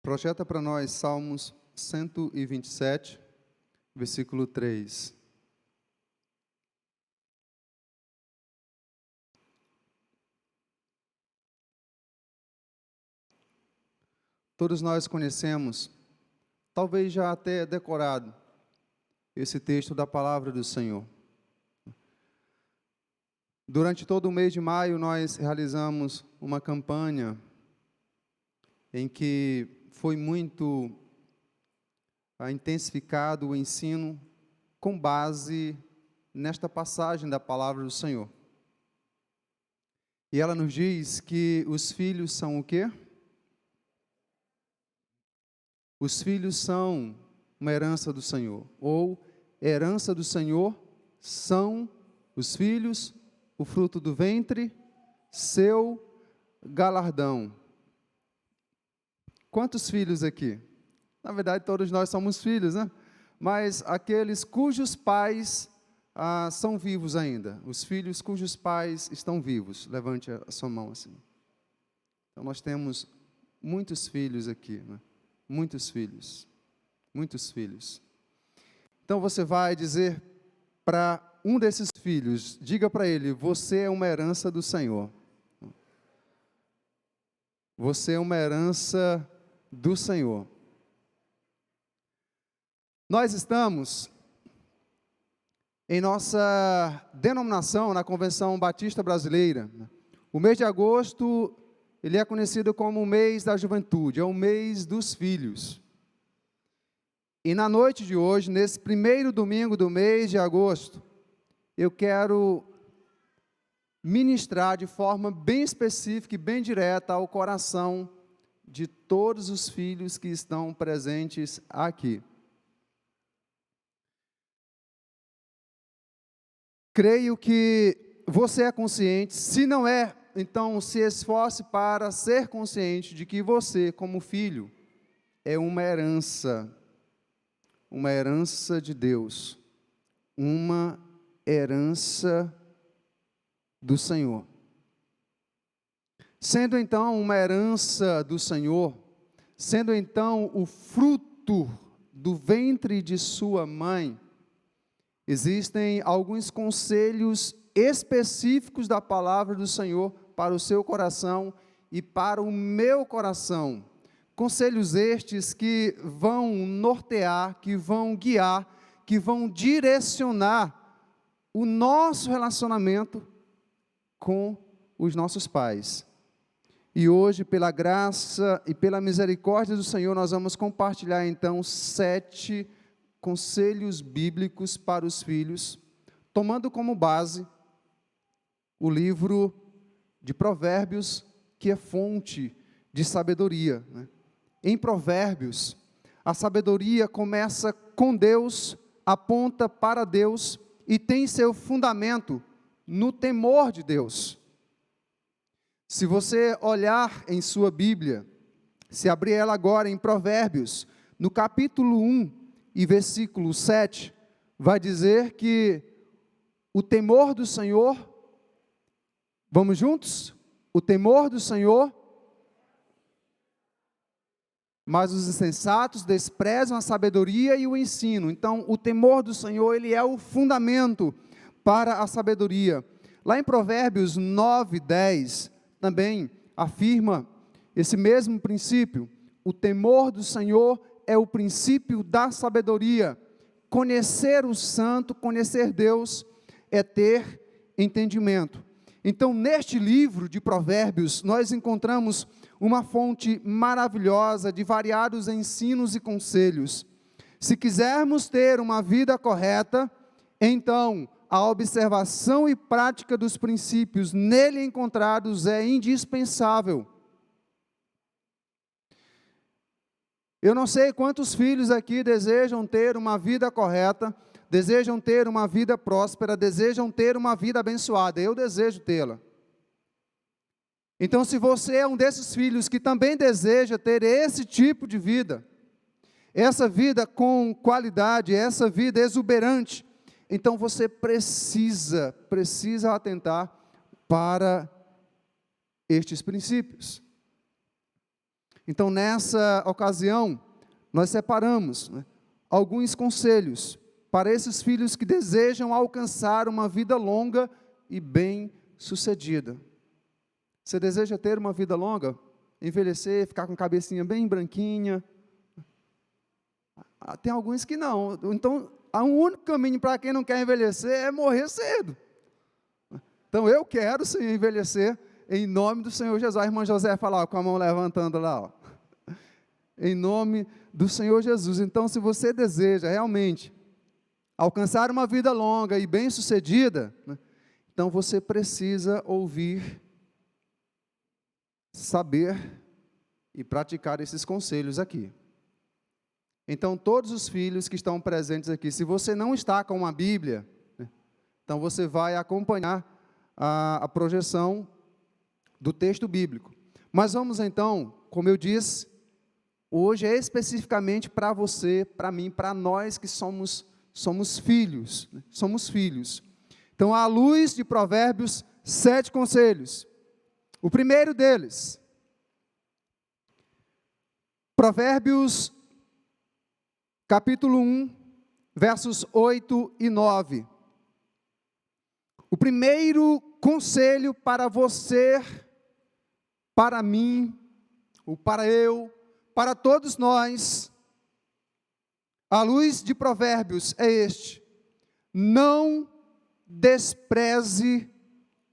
Projeta para nós Salmos 127, versículo 3. Todos nós conhecemos, talvez já até decorado, esse texto da palavra do Senhor. Durante todo o mês de maio, nós realizamos uma campanha em que foi muito intensificado o ensino com base nesta passagem da palavra do Senhor. E ela nos diz que os filhos são o quê? Os filhos são uma herança do Senhor, ou herança do Senhor são os filhos, o fruto do ventre, seu galardão. Quantos filhos aqui? Na verdade, todos nós somos filhos, né? Mas aqueles cujos pais são vivos ainda, os filhos cujos pais estão vivos, levante a sua mão assim. Então, nós temos muitos filhos aqui, né? Muitos filhos, muitos filhos. Então, você vai dizer para um desses filhos, diga para ele, você é uma herança do Senhor. Você é uma herança do Senhor. Nós estamos em nossa denominação, na Convenção Batista Brasileira. O mês de agosto, ele é conhecido como o mês da juventude, é o mês dos filhos. E na noite de hoje, nesse primeiro domingo do mês de agosto, eu quero ministrar de forma bem específica e bem direta ao coração de todos os filhos que estão presentes aqui. Creio que você é consciente, se não é, então se esforce para ser consciente de que você, como filho, é uma herança de Deus, uma herança do Senhor. Sendo então uma herança do Senhor, sendo então o fruto do ventre de sua mãe, existem alguns conselhos específicos da palavra do Senhor para o seu coração e para o meu coração. Conselhos estes que vão nortear, que vão guiar, que vão direcionar o nosso relacionamento com os nossos pais. E hoje, pela graça e pela misericórdia do Senhor, nós vamos compartilhar então 7 conselhos bíblicos para os filhos, tomando como base o livro de Provérbios, que é fonte de sabedoria, né? Em Provérbios, a sabedoria começa com Deus, aponta para Deus e tem seu fundamento no temor de Deus. Se você olhar em sua Bíblia, se abrir ela agora em Provérbios, no capítulo 1 e versículo 7, vai dizer que o temor do Senhor, vamos juntos? O temor do Senhor, mas os insensatos desprezam a sabedoria e o ensino. Então, o temor do Senhor, ele é o fundamento para a sabedoria. Lá em Provérbios 9, 10, também afirma esse mesmo princípio. O temor do Senhor é o princípio da sabedoria. Conhecer o santo, conhecer Deus, é ter entendimento. Então, neste livro de Provérbios, nós encontramos uma fonte maravilhosa de variados ensinos e conselhos. Se quisermos ter uma vida correta, então a observação e prática dos princípios nele encontrados é indispensável. Eu não sei quantos filhos aqui desejam ter uma vida correta, desejam ter uma vida próspera, desejam ter uma vida abençoada. Eu desejo tê-la. Então, se você é um desses filhos que também deseja ter esse tipo de vida, essa vida com qualidade, essa vida exuberante, então você precisa atentar para estes princípios. Então, nessa ocasião, nós separamos, né, alguns conselhos para esses filhos que desejam alcançar uma vida longa e bem-sucedida. Você deseja ter uma vida longa? Envelhecer, ficar com a cabecinha bem branquinha? Tem alguns que não. Então, o único caminho para quem não quer envelhecer é morrer cedo. Então, eu quero sim envelhecer em nome do Senhor Jesus. A irmã José fala, ó, com a mão levantando lá, ó. Em nome do Senhor Jesus. Então, se você deseja realmente alcançar uma vida longa e bem-sucedida, né, então você precisa ouvir, saber e praticar esses conselhos aqui. Então, todos os filhos que estão presentes aqui, se você não está com uma Bíblia, né, então você vai acompanhar a projeção do texto bíblico. Mas vamos então, como eu disse, hoje é especificamente para você, para mim, para nós que somos filhos, né? Somos filhos. Então, à luz de Provérbios, 7 conselhos. O primeiro deles, Provérbios, capítulo 1, versos 8 e 9. O primeiro conselho para você, para mim, ou para eu, para todos nós, à luz de Provérbios, é este: não despreze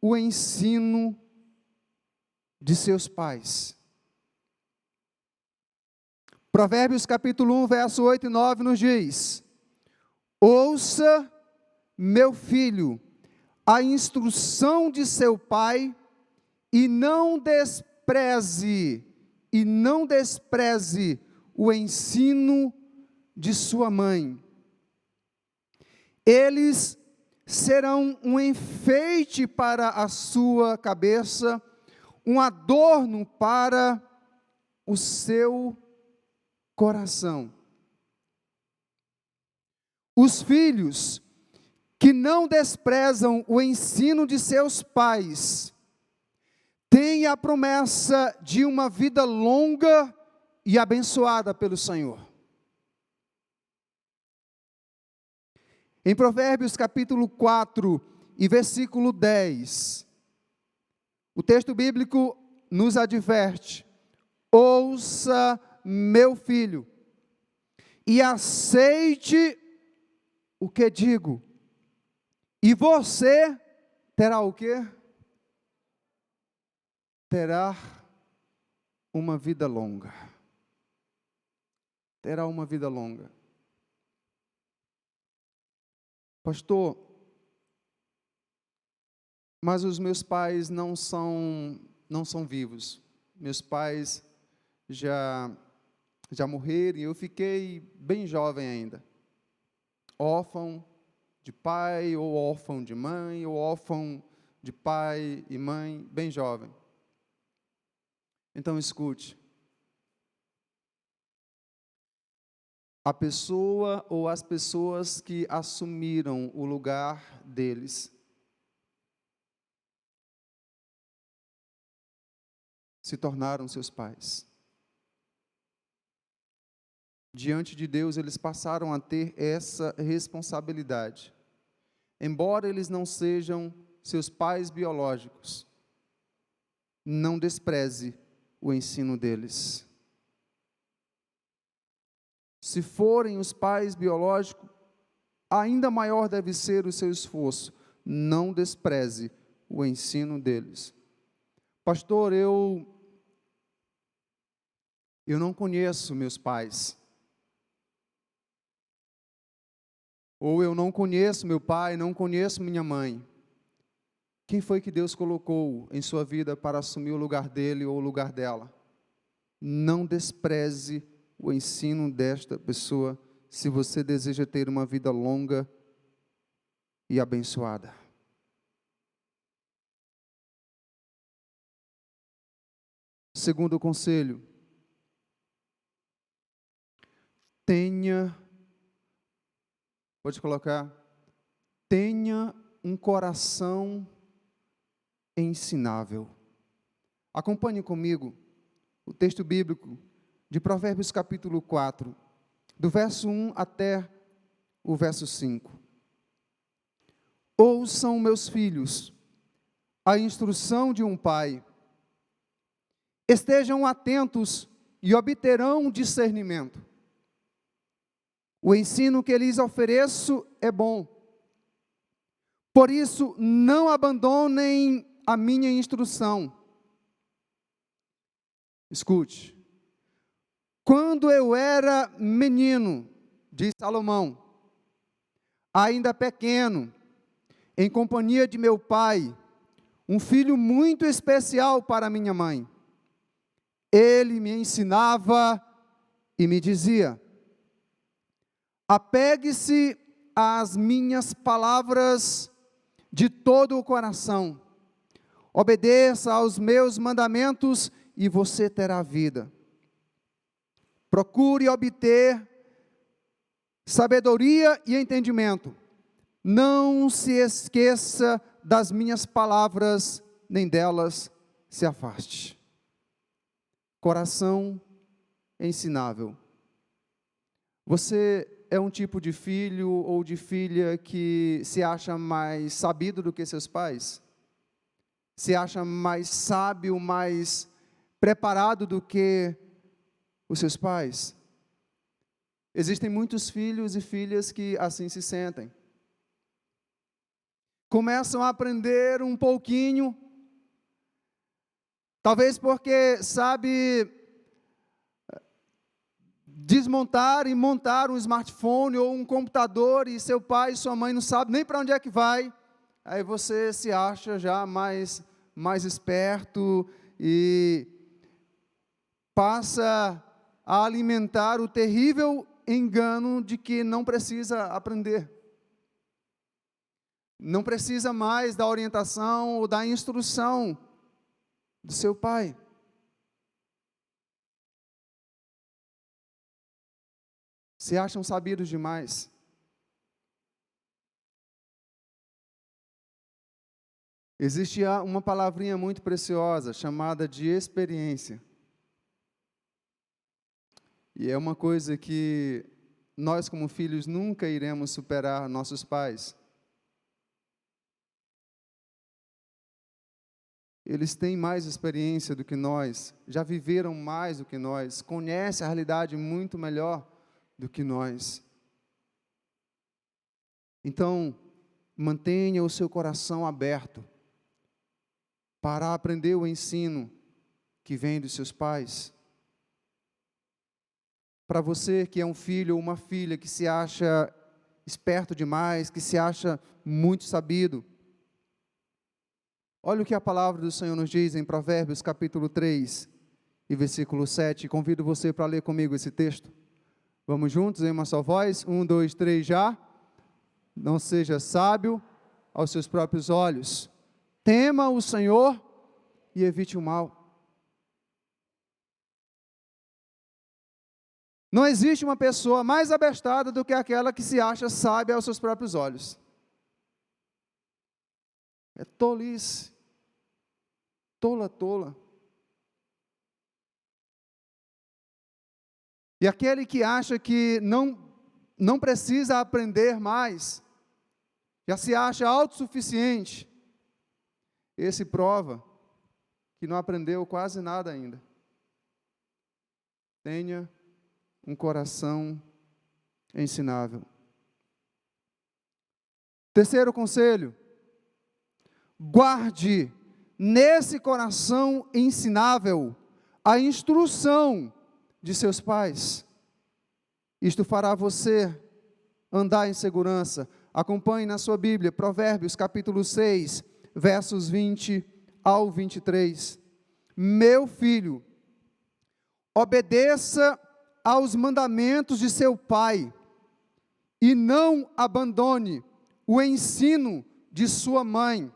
o ensino de seus pais. Provérbios capítulo 1, verso 8 e 9 nos diz: ouça, meu filho, a instrução de seu pai, e não despreze o ensino de sua mãe. Eles serão um enfeite para a sua cabeça, um adorno para o seu coração. Os filhos que não desprezam o ensino de seus pais têm a promessa de uma vida longa e abençoada pelo Senhor. Em Provérbios capítulo 4 e versículo 10, o texto bíblico nos adverte: ouça, meu filho, e aceite o que digo, e você terá o quê? Terá uma vida longa. Terá uma vida longa. Pastor, mas os meus pais não são vivos. Meus pais já morreram e eu fiquei bem jovem ainda. Órfão de pai, ou órfão de mãe, ou órfão de pai e mãe, bem jovem. Então escute. A pessoa ou as pessoas que assumiram o lugar deles se tornaram seus pais. Diante de Deus, eles passaram a ter essa responsabilidade. Embora eles não sejam seus pais biológicos, não despreze o ensino deles. Se forem os pais biológicos, ainda maior deve ser o seu esforço. Não despreze o ensino deles. Pastor, eu não conheço meus pais. Ou eu não conheço meu pai, não conheço minha mãe. Quem foi que Deus colocou em sua vida para assumir o lugar dele ou o lugar dela? Não despreze o ensino desta pessoa, se você deseja ter uma vida longa e abençoada. Segundo conselho, tenha um coração ensinável. Acompanhe comigo o texto bíblico de Provérbios capítulo 4, do verso 1 até o verso 5. Ouçam, meus filhos, a instrução de um pai. Estejam atentos e obterão discernimento. O ensino que lhes ofereço é bom. Por isso, não abandonem a minha instrução. Escute. Quando eu era menino, diz Salomão, ainda pequeno, em companhia de meu pai, um filho muito especial para minha mãe, ele me ensinava e me dizia: apegue-se às minhas palavras de todo o coração, obedeça aos meus mandamentos e você terá vida. Procure obter sabedoria e entendimento. Não se esqueça das minhas palavras, nem delas se afaste. Coração ensinável. Você é um tipo de filho ou de filha que se acha mais sabido do que seus pais? Se acha mais sábio, mais preparado do que os seus pais? Existem muitos filhos e filhas que assim se sentem. Começam a aprender um pouquinho, talvez porque sabe desmontar e montar um smartphone ou um computador e seu pai e sua mãe não sabem nem para onde é que vai. Aí você se acha já mais esperto e passa a alimentar o terrível engano de que não precisa aprender. Não precisa mais da orientação ou da instrução do seu pai. Se acham sabidos demais. Existe uma palavrinha muito preciosa chamada de experiência. E é uma coisa que nós, como filhos, nunca iremos superar nossos pais. Eles têm mais experiência do que nós, já viveram mais do que nós, conhecem a realidade muito melhor do que nós. Então, mantenha o seu coração aberto para aprender o ensino que vem dos seus pais. Para você que é um filho ou uma filha que se acha esperto demais, que se acha muito sabido, olha o que a palavra do Senhor nos diz em Provérbios capítulo 3 e versículo 7. Convido você para ler comigo esse texto. Vamos juntos em uma só voz? 1, 2, 3, já. Não seja sábio aos seus próprios olhos. Tema o Senhor e evite o mal. Não existe uma pessoa mais abestada do que aquela que se acha sábia aos seus próprios olhos. É tolice. Tola. E aquele que acha que não precisa aprender mais, já se acha autossuficiente, esse prova que não aprendeu quase nada ainda. Tenha um coração ensinável. Terceiro conselho: guarde nesse coração ensinável a instrução de seus pais. Isto fará você andar em segurança. Acompanhe na sua Bíblia, Provérbios capítulo 6, versos 20 ao 23. Meu filho, obedeça aos mandamentos de seu pai e não abandone o ensino de sua mãe.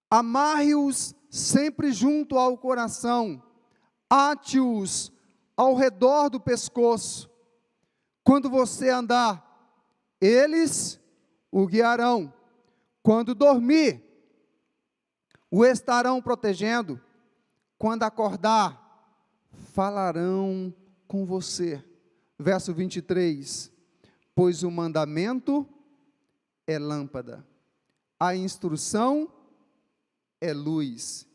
Amarre-os sempre junto ao coração, ate-os ao redor do pescoço. Quando você andar, eles o guiarão. Quando dormir, o estarão protegendo. quando acordar, falarão com você. Verso 23, pois o mandamento é lâmpada, a instrução é luz.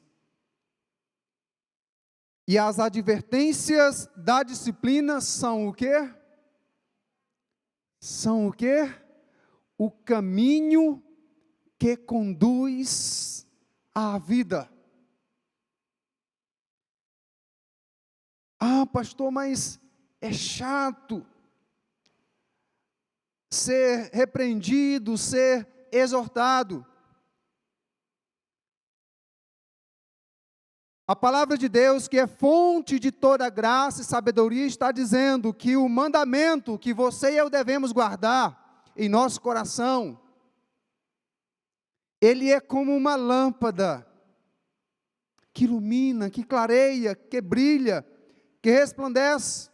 E as advertências da disciplina são o quê? São o quê? O caminho que conduz à vida. Ah, pastor, mas é chato ser repreendido, ser exortado. A palavra de Deus, que é fonte de toda graça e sabedoria, está dizendo que o mandamento que você e eu devemos guardar em nosso coração, ele é como uma lâmpada que ilumina, que clareia, que brilha, que resplandece.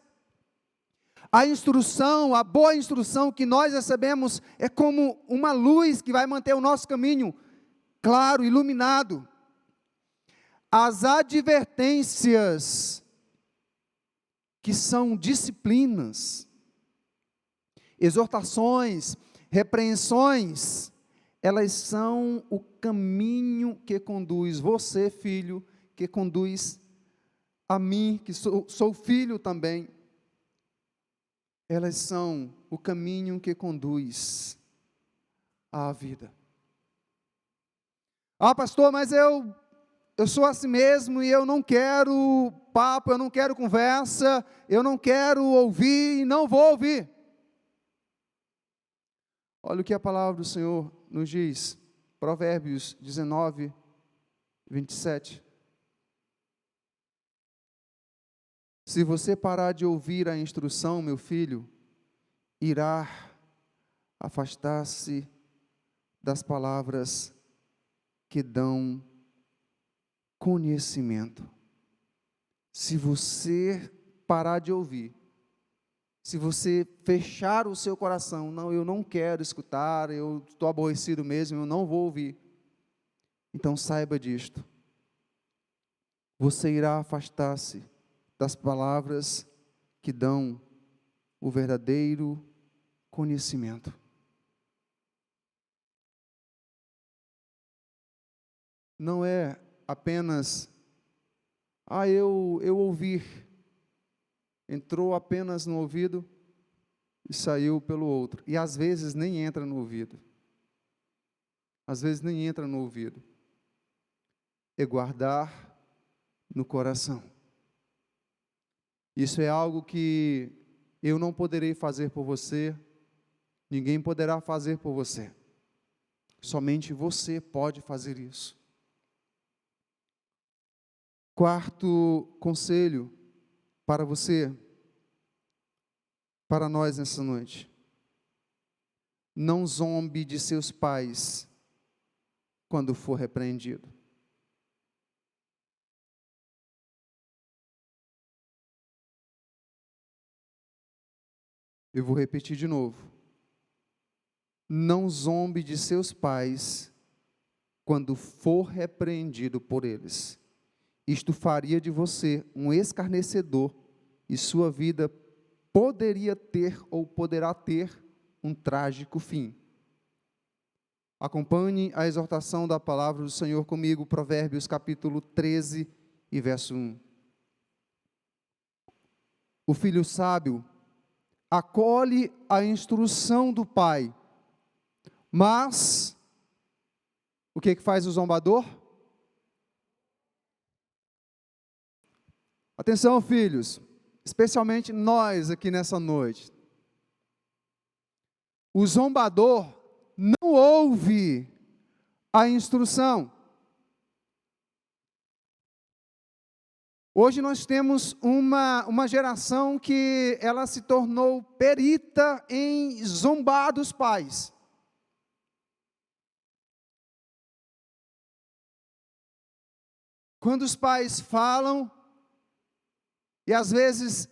A instrução, a boa instrução que nós recebemos é como uma luz que vai manter o nosso caminho claro, iluminado. As advertências, que são disciplinas, exortações, repreensões, elas são o caminho que conduz você, filho, que conduz a mim, que sou filho também. Elas são o caminho que conduz à vida. Ah, pastor, mas eu sou assim mesmo e eu não quero papo, eu não quero conversa, eu não quero ouvir e não vou ouvir. Olha o que a palavra do Senhor nos diz, Provérbios 19, 27. Se você parar de ouvir a instrução, meu filho, irá afastar-se das palavras que dão conhecimento. Se você parar de ouvir, se você fechar o seu coração, não, eu não quero escutar, eu estou aborrecido mesmo, eu não vou ouvir. Então saiba disto. Você irá afastar-se das palavras que dão o verdadeiro conhecimento. Não é apenas, eu ouvir, entrou apenas no ouvido e saiu pelo outro, e às vezes nem entra no ouvido, é guardar no coração. Isso é algo que eu não poderei fazer por você, ninguém poderá fazer por você, somente você pode fazer isso. Quarto conselho para você, para nós nessa noite: não zombe de seus pais quando for repreendido. Eu vou repetir de novo. Não zombe de seus pais quando for repreendido por eles. Isto faria de você um escarnecedor e sua vida poderia ter ou poderá ter um trágico fim. Acompanhe a exortação da palavra do Senhor comigo, Provérbios capítulo 13 e verso 1. O filho sábio acolhe a instrução do pai, mas o que faz o zombador? Atenção, filhos, especialmente nós aqui nessa noite. O zombador não ouve a instrução. Hoje nós temos uma geração que ela se tornou perita em zombar dos pais. Quando os pais falam, e às vezes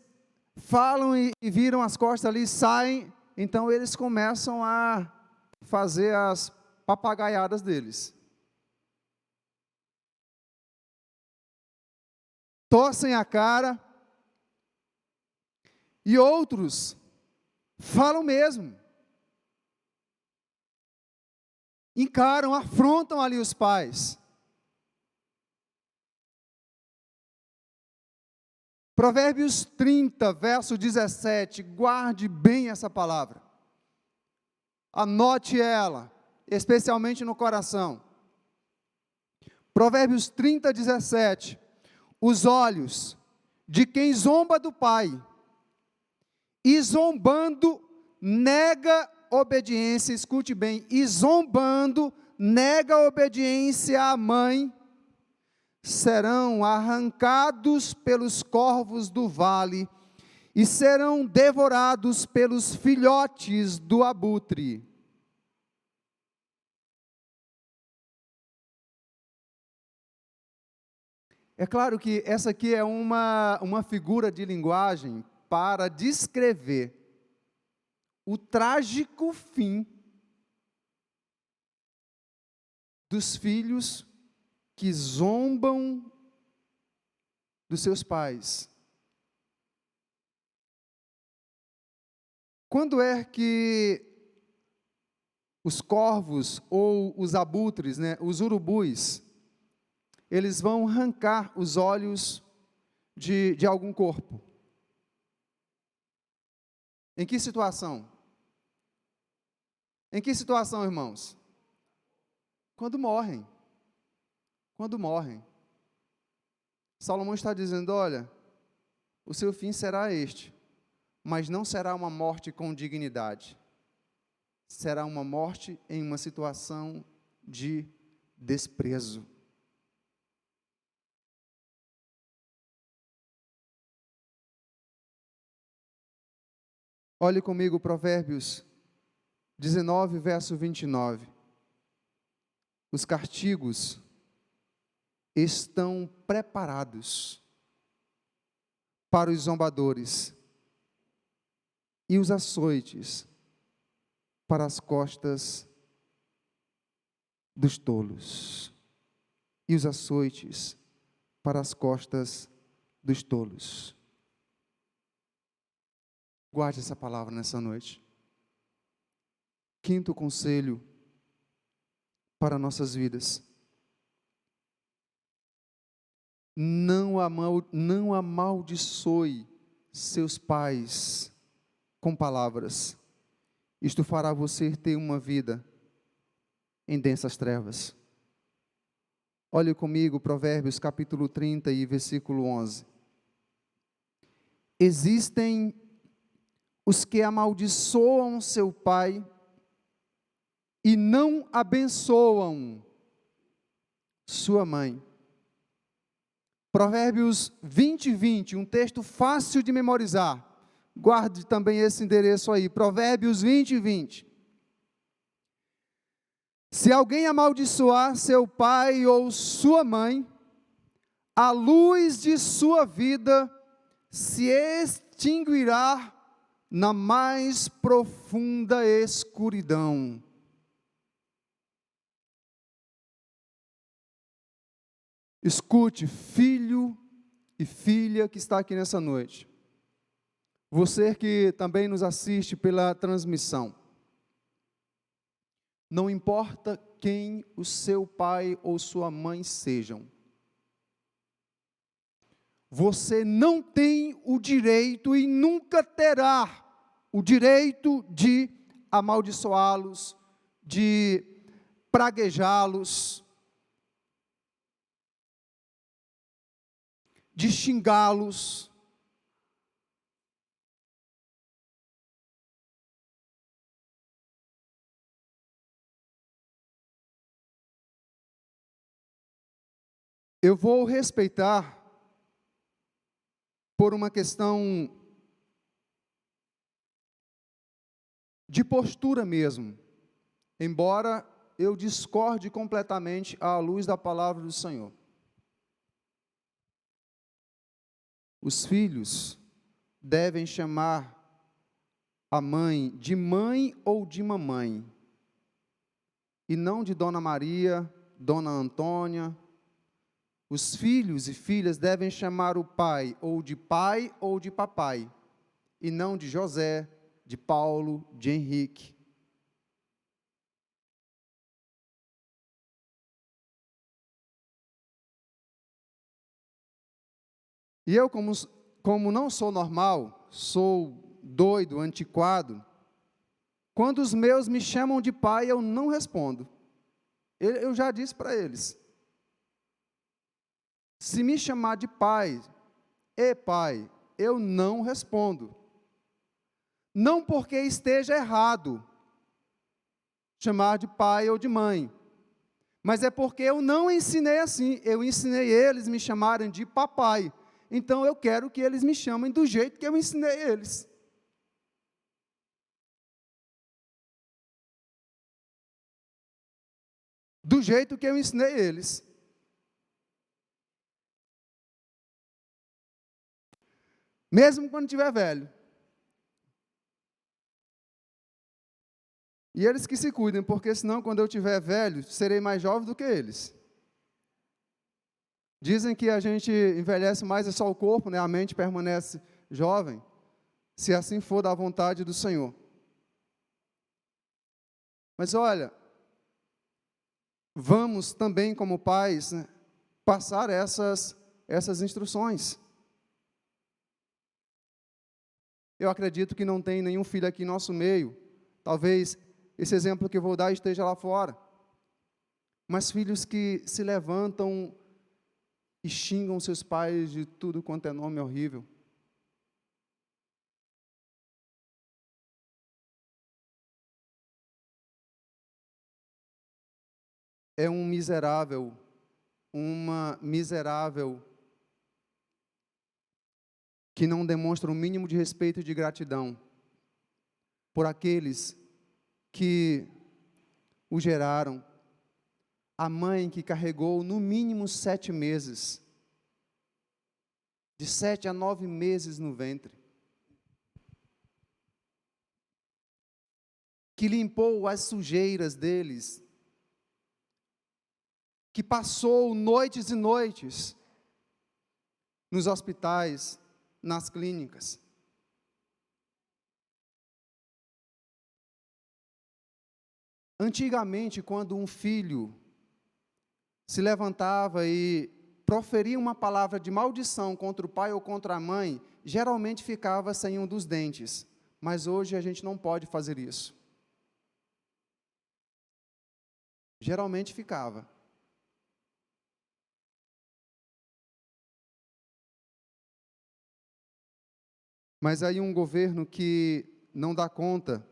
falam e viram as costas ali, saem, então eles começam a fazer as papagaiadas deles. torcem a cara, e outros falam mesmo. Encaram, afrontam ali os pais. Provérbios 30, verso 17, guarde bem essa palavra. Anote ela, especialmente no coração. Provérbios 30, 17. Os olhos de quem zomba do pai, e zombando nega obediência, escute bem, e zombando nega obediência à mãe, serão arrancados pelos corvos do vale, e serão devorados pelos filhotes do abutre. É claro que essa aqui é uma figura de linguagem para descrever o trágico fim dos filhos que zombam dos seus pais. Quando é que os corvos ou os abutres, os urubus, eles vão arrancar os olhos de algum corpo? Em que situação? Em que situação, irmãos? Quando morrem. Quando morrem. Salomão está dizendo, olha, o seu fim será este, mas não será uma morte com dignidade. Será uma morte em uma situação de desprezo. Olhe comigo Provérbios 19, verso 29. Os castigos estão preparados para os zombadores, e os açoites para as costas dos tolos. E os açoites para as costas dos tolos. Guarde essa palavra nessa noite. Quinto conselho para nossas vidas: não amaldiçoe seus pais com palavras. Isto fará você ter uma vida em densas trevas. Olhe comigo Provérbios capítulo 30 e versículo 11. Existem os que amaldiçoam seu pai e não abençoam sua mãe. Provérbios 20, 20, um texto fácil de memorizar. Guarde também esse endereço aí, Provérbios 20, 20. Se alguém amaldiçoar seu pai ou sua mãe, a luz de sua vida se extinguirá na mais profunda escuridão. Escute, filho e filha que está aqui nessa noite. Você que também nos assiste pela transmissão. Não importa quem o seu pai ou sua mãe sejam. Você não tem o direito e nunca terá o direito de amaldiçoá-los, de praguejá-los, de xingá-los. Eu vou respeitar por uma questão de postura mesmo, embora eu discorde completamente à luz da palavra do Senhor. Os filhos devem chamar a mãe ou de mamãe, e não de Dona Maria, Dona Antônia, Os filhos e filhas devem chamar o pai ou de papai, e não de José, de Paulo, de Henrique. E eu, como não sou normal, sou doido, antiquado, quando os meus me chamam de pai, eu não respondo. Eu já disse para eles: se me chamar de pai, eu não respondo. Não porque esteja errado chamar de pai ou de mãe, mas é porque eu não ensinei assim. Eu ensinei eles me chamarem de papai. Então eu quero que eles me chamem do jeito que eu ensinei eles. Do jeito que eu ensinei eles. Mesmo quando estiver velho. E eles que se cuidem, porque senão quando eu estiver velho, serei mais jovem do que eles. Dizem que a gente envelhece mais é só o corpo, né? A mente permanece jovem, se assim for da vontade do Senhor. Mas olha, vamos também como pais, né, passar essas instruções. Eu acredito que não tem nenhum filho aqui em nosso meio. Talvez esse exemplo que eu vou dar esteja lá fora. Mas filhos que se levantam e xingam seus pais de tudo quanto é nome horrível. É um miserável, uma miserável que não demonstra o mínimo de respeito e de gratidão por aqueles que o geraram. A mãe que carregou no mínimo 7 meses, de 7 a 9 meses no ventre, que limpou as sujeiras deles, que passou noites e noites nos hospitais, nas clínicas. Antigamente, quando um filho se levantava e proferia uma palavra de maldição contra o pai ou contra a mãe, geralmente ficava sem um dos dentes. Mas hoje a gente não pode fazer isso. Geralmente ficava. Mas aí um governo que não dá conta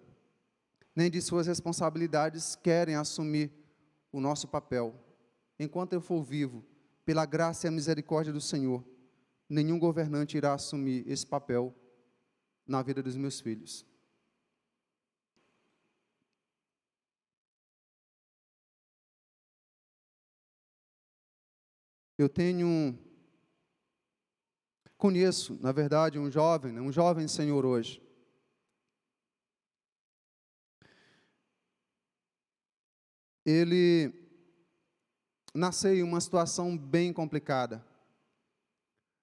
nem de suas responsabilidades querem assumir o nosso papel. Enquanto eu for vivo, pela graça e a misericórdia do Senhor, nenhum governante irá assumir esse papel na vida dos meus filhos. Eu conheço, na verdade, um jovem senhor hoje. Ele nasceu em uma situação bem complicada.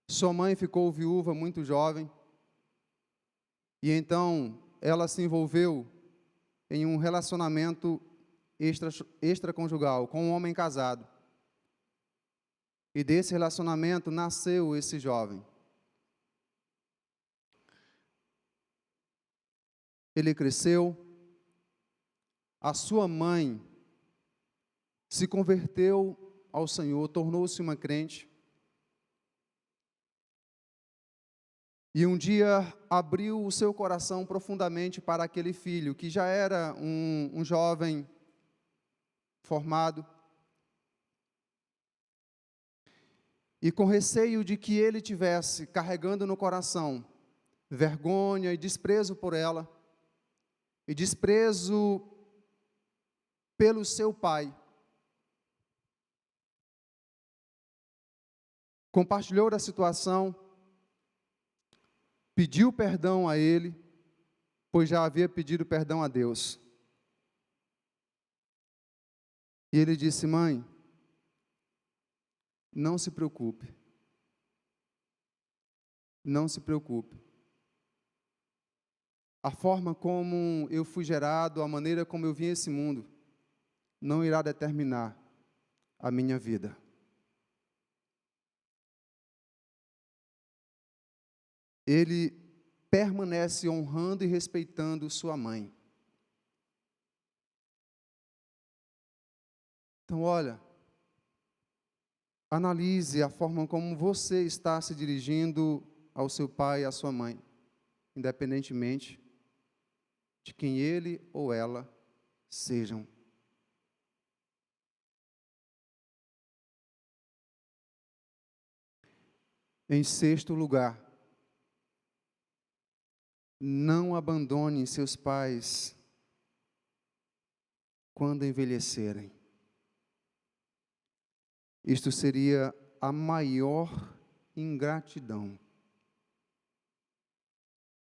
Sua mãe ficou viúva muito jovem, e então ela se envolveu em um relacionamento extraconjugal com um homem casado. E desse relacionamento nasceu esse jovem. Ele cresceu, a sua mãe se converteu ao Senhor, tornou-se uma crente. E um dia abriu o seu coração profundamente para aquele filho, que já era um jovem formado. E com receio de que ele tivesse carregando no coração vergonha e desprezo por ela, e desprezo pelo seu pai, compartilhou da situação, pediu perdão a ele, pois já havia pedido perdão a Deus. E ele disse: mãe, Não se preocupe. Não se preocupe. A forma como eu fui gerado, a maneira como eu vim a esse mundo, não irá determinar a minha vida. Ele permanece honrando e respeitando sua mãe. Então, olha, analise a forma como você está se dirigindo ao seu pai e à sua mãe, independentemente de quem ele ou ela sejam. Em sexto lugar, não abandone seus pais quando envelhecerem. Isto seria a maior ingratidão.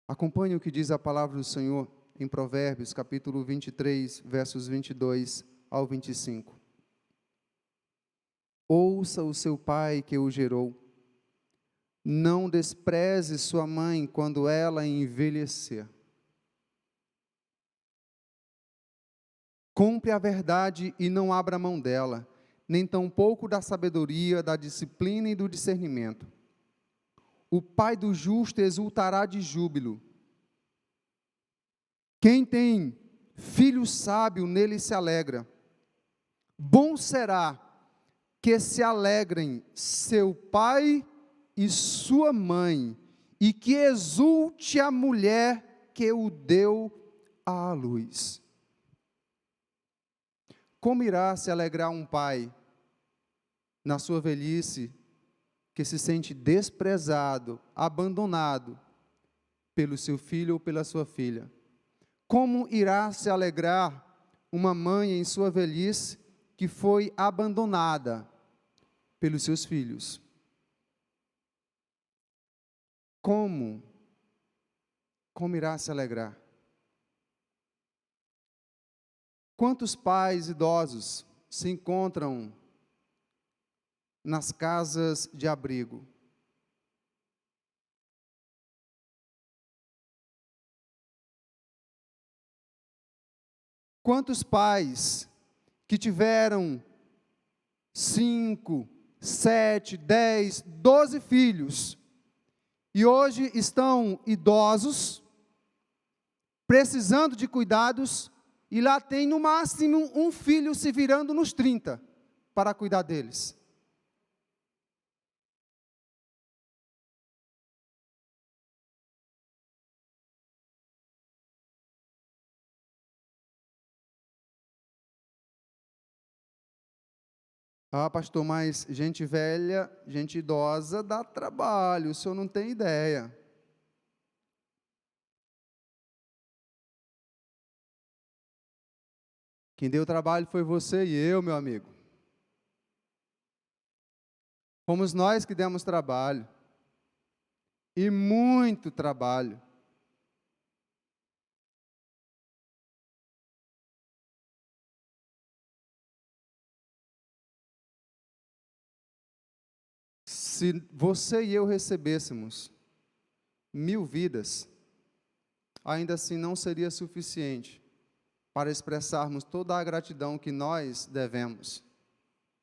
Acompanhe o que diz a palavra do Senhor em Provérbios, capítulo 23, versos 22 ao 25. Ouça o seu pai que o gerou. Não despreze sua mãe quando ela envelhecer. Compre a verdade e não abra mão dela, nem tampouco da sabedoria, da disciplina e do discernimento. O pai do justo exultará de júbilo. Quem tem filho sábio, nele se alegra. Bom será que se alegrem seu pai e sua mãe, e que exulte a mulher que o deu à luz. Como irá se alegrar um pai na sua velhice, que se sente desprezado, abandonado pelo seu filho ou pela sua filha? Como irá se alegrar uma mãe em sua velhice que foi abandonada pelos seus filhos? Como irá se alegrar? Quantos pais idosos se encontram nas casas de abrigo? Quantos pais que tiveram 5, 7, 10, 12 filhos e hoje estão idosos, precisando de cuidados, e lá tem no máximo um filho se virando nos 30 para cuidar deles? Ah, pastor, mas gente velha, gente idosa dá trabalho, o senhor não tem ideia. Quem deu trabalho foi você e eu, meu amigo. Fomos nós que demos trabalho. E muito trabalho. Se você e eu recebêssemos 1000 vidas, ainda assim não seria suficiente para expressarmos toda a gratidão que nós devemos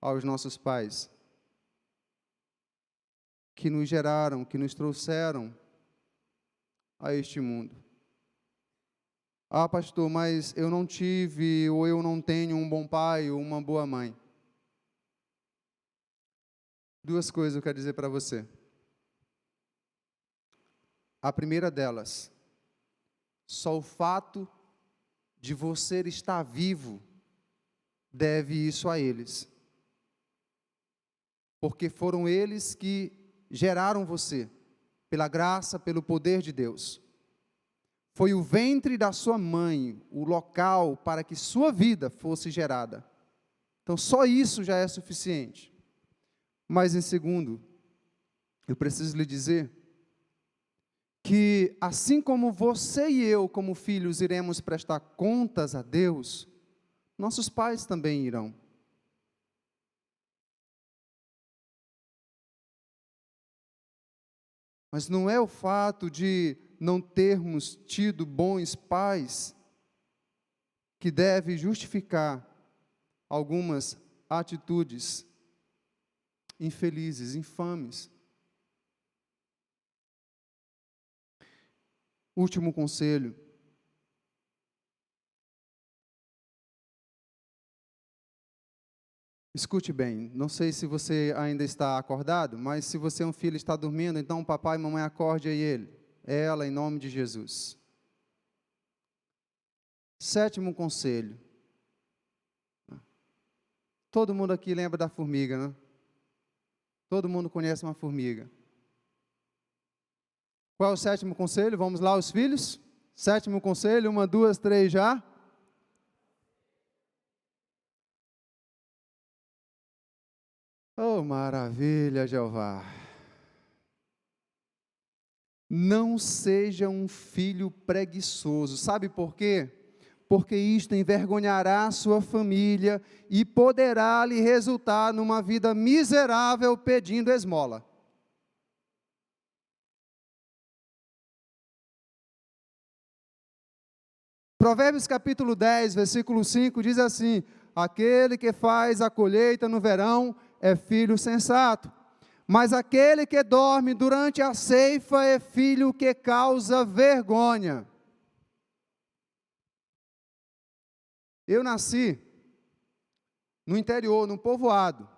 aos nossos pais, que nos geraram, que nos trouxeram a este mundo. Ah, pastor, mas eu não tive ou eu não tenho um bom pai ou uma boa mãe. Duas coisas eu quero dizer para você. A primeira delas, só o fato de você estar vivo deve isso a eles. Porque foram eles que geraram você, pela graça, pelo poder de Deus. Foi o ventre da sua mãe o local para que sua vida fosse gerada. Então, só isso já é suficiente. Mas, em segundo, eu preciso lhe dizer que, assim como você e eu, como filhos, iremos prestar contas a Deus, nossos pais também irão. Mas não é o fato de não termos tido bons pais que deve justificar algumas atitudes infelizes, infames. Último conselho. Escute bem, não sei se você ainda está acordado, mas se você é um filho e está dormindo, então papai e mamãe acorde aí ele, ela, em nome de Jesus. Sétimo conselho. Todo mundo aqui lembra da formiga, né? Todo mundo conhece uma formiga. Qual é o sétimo conselho? Vamos lá, os filhos? Sétimo conselho, 1, 2, 3 já. Oh, maravilha, Jeová. Não seja um filho preguiçoso. Sabe por quê? Porque isto envergonhará a sua família e poderá lhe resultar numa vida miserável pedindo esmola. Provérbios capítulo 10, versículo 5 diz assim: aquele que faz a colheita no verão é filho sensato, mas aquele que dorme durante a ceifa é filho que causa vergonha. Eu nasci no interior, num povoado,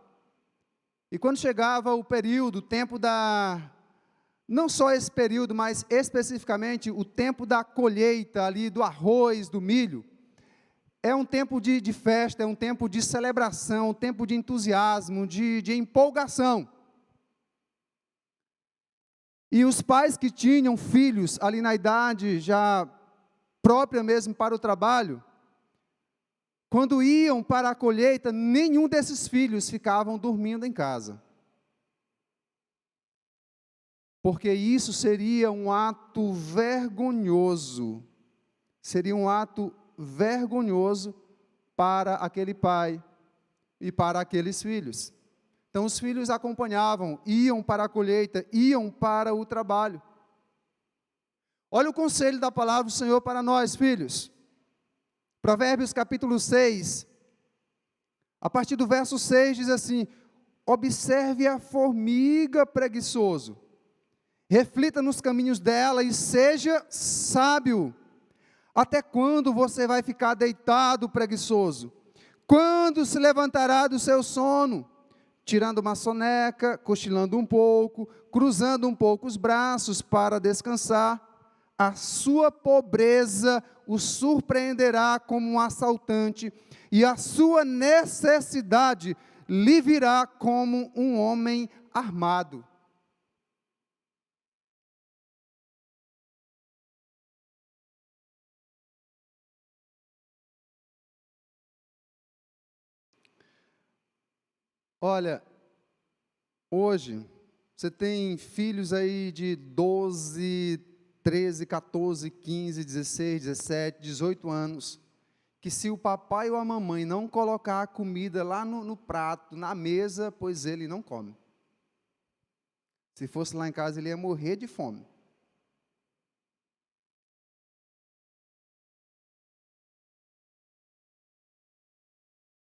e quando chegava o período, o tempo não só esse período, mas especificamente o tempo da colheita ali, do arroz, do milho, é um tempo de festa, é um tempo de celebração, um tempo de entusiasmo, de empolgação. E os pais que tinham filhos ali na idade já própria mesmo para o trabalho, quando iam para a colheita, nenhum desses filhos ficavam dormindo em casa. Porque isso seria um ato vergonhoso. Seria um ato vergonhoso para aquele pai e para aqueles filhos. Então os filhos acompanhavam, iam para a colheita, iam para o trabalho. Olha o conselho da palavra do Senhor para nós, filhos. Provérbios capítulo 6, a partir do verso 6 diz assim: observe a formiga, preguiçoso, reflita nos caminhos dela e seja sábio. Até quando você vai ficar deitado, preguiçoso? Quando se levantará do seu sono? Tirando uma soneca, cochilando um pouco, cruzando um pouco os braços para descansar. A sua pobreza o surpreenderá como um assaltante, e a sua necessidade lhe virá como um homem armado. Olha, hoje, você tem filhos aí de 12, 13, 14, 15, 16, 17, 18 anos, que se o papai ou a mamãe não colocar a comida lá no prato, na mesa, pois ele não come. Se fosse lá em casa, ele ia morrer de fome.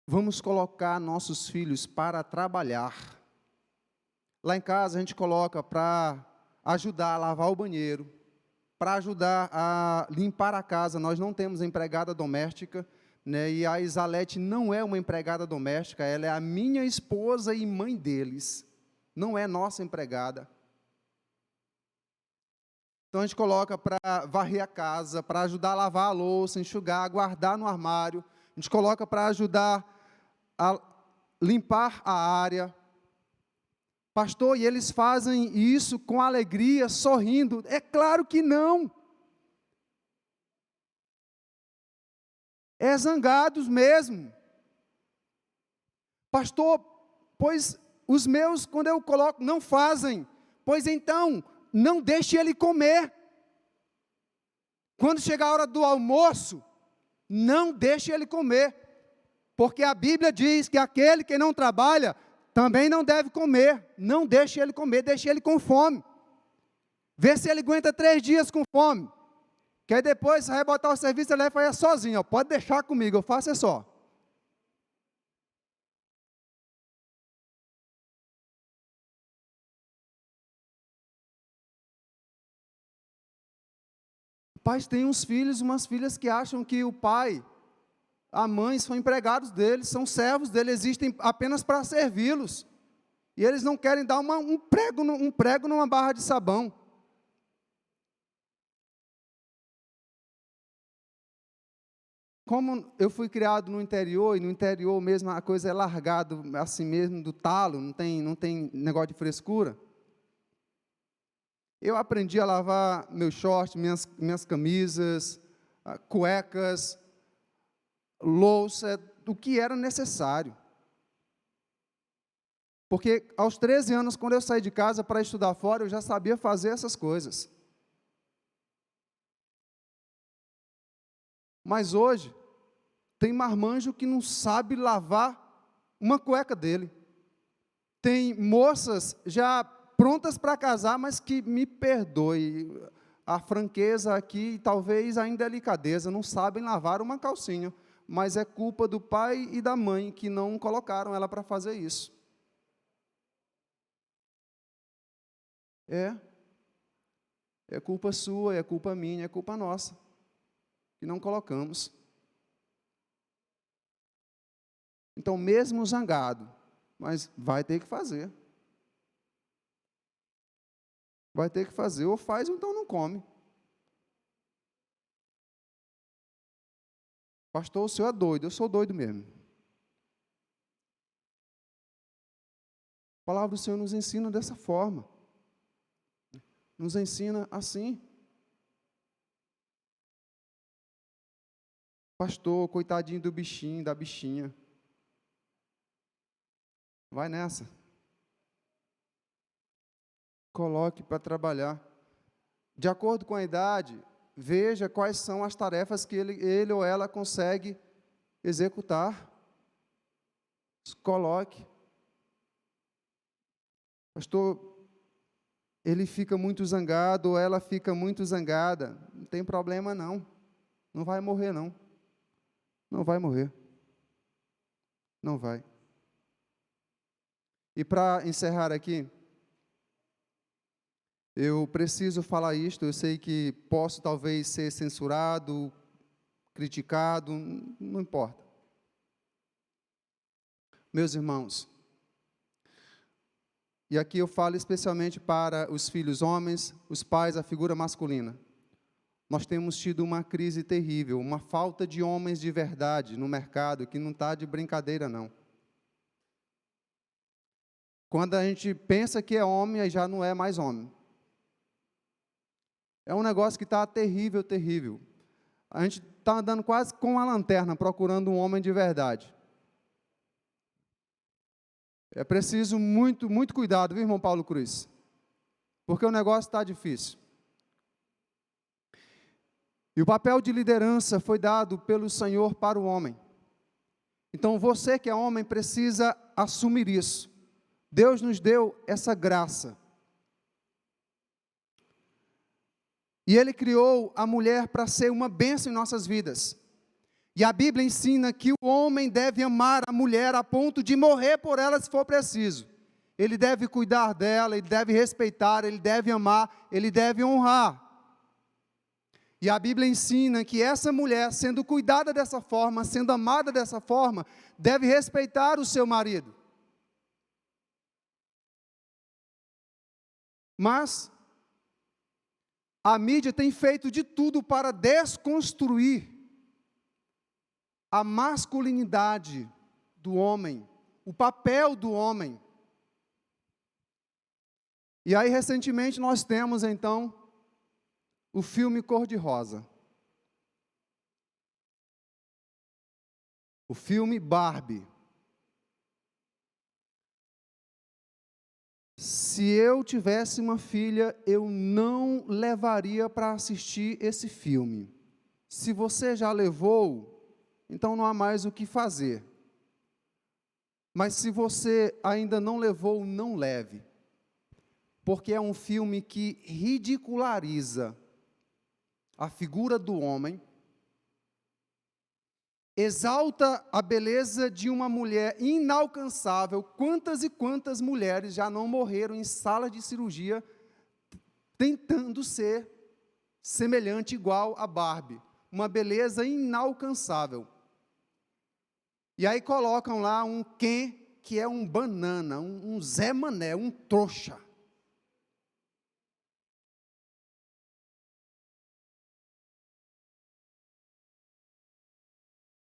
Vamos colocar nossos filhos para trabalhar. Lá em casa a gente coloca para ajudar a lavar o banheiro, para ajudar a limpar a casa. Nós não temos empregada doméstica, né? E a Isalete não é uma empregada doméstica, ela é a minha esposa e mãe deles, não é nossa empregada. Então a gente coloca para varrer a casa, para ajudar a lavar a louça, enxugar, guardar no armário. A gente coloca para ajudar a limpar a área. Pastor, e eles fazem isso com alegria, sorrindo? É claro que não. É zangados mesmo. Pastor, pois os meus, quando eu coloco, não fazem. Pois então, não deixe ele comer. Quando chegar a hora do almoço, não deixe ele comer. Porque a Bíblia diz que aquele que não trabalha também não deve comer. Não deixe ele comer, deixe ele com fome. Vê se ele aguenta 3 dias com fome. Que aí depois, se vai botar o serviço, ele vai fazer sozinho. Ó. Pode deixar comigo, eu faço é só. Pais têm uns filhos, umas filhas que acham que o pai, a mãe são empregados deles, são servos dele, existem apenas para servi-los. E eles não querem dar um prego numa barra de sabão. Como eu fui criado no interior, e no interior mesmo a coisa é largado assim mesmo, do talo, não tem negócio de frescura. Eu aprendi a lavar meus shorts, minhas camisas, cuecas, louça, o que era necessário. Porque aos 13 anos, quando eu saí de casa para estudar fora, eu já sabia fazer essas coisas. Mas hoje, tem marmanjo que não sabe lavar uma cueca dele. Tem moças já prontas para casar, mas que me perdoe a franqueza aqui, e talvez a indelicadeza, não sabem lavar uma calcinha, mas é culpa do pai e da mãe que não colocaram ela para fazer isso. É culpa sua, é culpa minha, é culpa nossa, que não colocamos. Então, mesmo zangado, mas vai ter que fazer. Vai ter que fazer, ou faz ou então não come. Pastor, o senhor é doido, eu sou doido mesmo. A palavra do Senhor nos ensina dessa forma. Nos ensina assim. Pastor, coitadinho do bichinho, da bichinha. Vai nessa. Coloque para trabalhar. De acordo com a idade, veja quais são as tarefas que ele ou ela consegue executar. Coloque. Pastor, ele fica muito zangado, ou ela fica muito zangada. Não tem problema não. Não vai morrer não. Não vai morrer. Não vai. E para encerrar aqui, eu preciso falar isto, eu sei que posso talvez ser censurado, criticado, não importa. Meus irmãos, e aqui eu falo especialmente para os filhos homens, os pais, a figura masculina. Nós temos tido uma crise terrível, uma falta de homens de verdade no mercado, que não está de brincadeira não. Quando a gente pensa que é homem, aí já não é mais homem. É um negócio que está terrível, terrível. A gente está andando quase com a lanterna, procurando um homem de verdade. É preciso muito, muito cuidado, viu, irmão Paulo Cruz? Porque o negócio está difícil. E o papel de liderança foi dado pelo Senhor para o homem. Então, você que é homem precisa assumir isso. Deus nos deu essa graça. E Ele criou a mulher para ser uma bênção em nossas vidas. E a Bíblia ensina que o homem deve amar a mulher a ponto de morrer por ela se for preciso. Ele deve cuidar dela, ele deve respeitar, ele deve amar, ele deve honrar. E a Bíblia ensina que essa mulher, sendo cuidada dessa forma, sendo amada dessa forma, deve respeitar o seu marido. Mas a mídia tem feito de tudo para desconstruir a masculinidade do homem, o papel do homem. E aí, recentemente, nós temos, então, o filme Cor-de-Rosa. O filme Barbie. Se eu tivesse uma filha, eu não levaria para assistir esse filme. Se você já levou, então não há mais o que fazer. Mas se você ainda não levou, não leve. porque é um filme que ridiculariza a figura do homem, exalta a beleza de uma mulher inalcançável. Quantas e quantas mulheres já não morreram em sala de cirurgia tentando ser semelhante, igual a Barbie, uma beleza inalcançável. E aí colocam lá um Ken, que é um banana, um Zé Mané, um trouxa.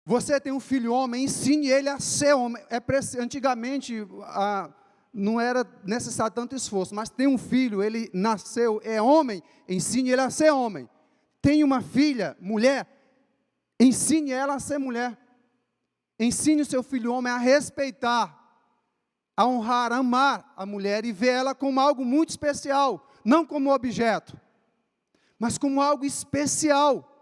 Você tem um filho homem, ensine ele a ser homem. Antigamente, não era necessário tanto esforço, mas tem um filho, ele nasceu, é homem, ensine ele a ser homem. Tem uma filha, mulher, ensine ela a ser mulher. Ensine o seu filho homem a respeitar, a honrar, a amar a mulher e ver ela como algo muito especial, não como objeto, mas como algo especial.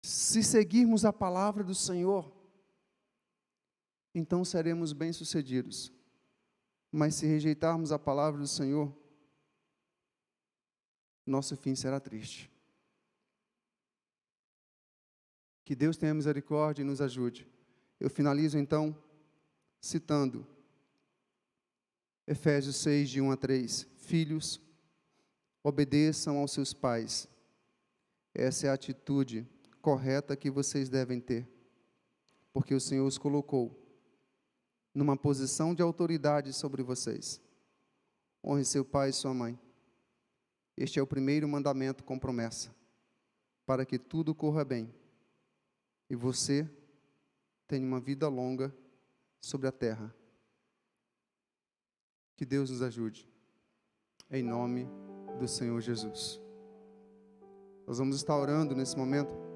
Se seguirmos a palavra do Senhor, então seremos bem-sucedidos. Mas se rejeitarmos a palavra do Senhor, nosso fim será triste. Que Deus tenha misericórdia e nos ajude. Eu finalizo então citando Efésios 6, de 1 a 3. Filhos, obedeçam aos seus pais. Essa é a atitude correta que vocês devem ter, porque o Senhor os colocou numa posição de autoridade sobre vocês. Honre seu pai e sua mãe. Este é o primeiro mandamento com promessa, para que tudo corra bem e você tenha uma vida longa sobre a terra. Que Deus nos ajude, em nome do Senhor Jesus. Nós vamos estar orando nesse momento.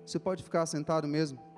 Você pode ficar sentado mesmo?